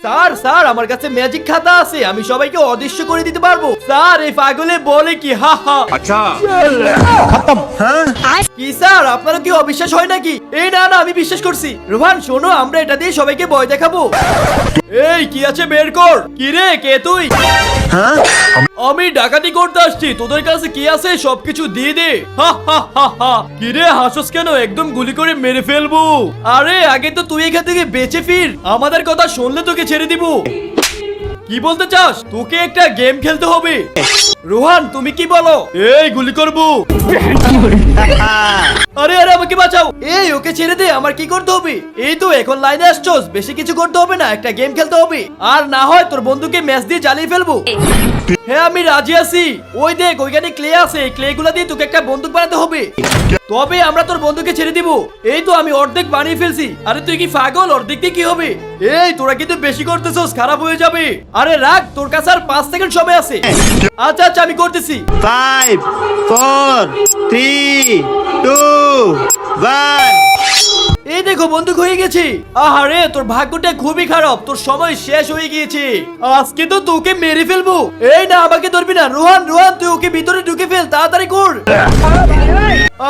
Sir sir আমার কাছে magic খাতা আছে, আমি সবাইকে অদৃশ্য করে দিতে পারবো। স্যার এই পাগলে বলে কি, হা হা। अच्छा কি স্যার আপনারা কি অবিশ্বাস হয় নাকি? এই না না আমি বিশ্বাস করছি। রোহান শোনো, আমরা এটা দিয়ে সবাইকে ভয় দেখাবো। এই কি আছে বের কর। কি রে কে তুই? আমি ডাকাতি করতে আসছি, তোদের কাছে কি আছে সবকিছু দিয়ে দে। হা হা হা হা। কি রে হাসস কেন? একদম গুলি করে মেরে ফেলবো। আরে আগে তো তুই এখান থেকে বেঁচে ফির, আমাদের কথা শুনলে তোকে ছেড়ে দিব। কি বলতে চাস? তোকে একটা গেম খেলতে হবে। রোহান তুমি কি বলো? এই গুলি করবো। আরে আরে আমাকে বাঁচাও। এই ওকে ছেড়ে দে, আমার কি করতে হবে? এই তো এখন লাইনে আসছস, বেশি কিছু করতে হবে না, একটা গেম খেলতে হবে। আর না হয় তোর বন্ধুকে ম্যাচ দিয়ে জ্বালিয়ে ফেলবো। হ্যাঁ আমি রাজি আছি। ওই দেখ ওইখানে ক্লে আছে, ক্লে গুলা দিয়ে তোকে একটা বন্দুক বানাতে হবে, তবে আমরা তোর বন্ধুকে ছেড়ে দিব। এই তো আমি অর্ধেক বানিয়ে ফেলছি। আরে তুই কি পাগল? অর্ধেক দিয়ে কি হবে? এই তোরা কিন্তু বেশি করতেছস, খারাপ হয়ে যাবে। আরে রাখ, তোর কাছে আর 5 সেকেন্ড সময় আছে। আচ্ছা আচ্ছা আমি করতেছি। 5 4 3 2 1 এই দেখো বন্দুক হয়ে গেছে। আহারে তোর ভাগ্যটা খুবই খারাপ, তোর সময় শেষ হয়ে গিয়েছে। আজকে তো তোকে মেরে ফেলবো। এই না আমাকে ধরবি না। রোহান রোহান তুই ওকে ভিতরে ঢুকে ফেল, তাড়াতাড়ি কর।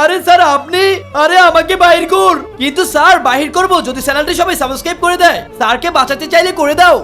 আরে স্যার আপনি, আরে আমাকে বাহির কর। কিন্তু স্যার বাহির করব যদি চ্যানেলটি সবাই সাবস্ক্রাইব করে দেয়। স্যারকে বাঁচাতে চাইলে করে দাও।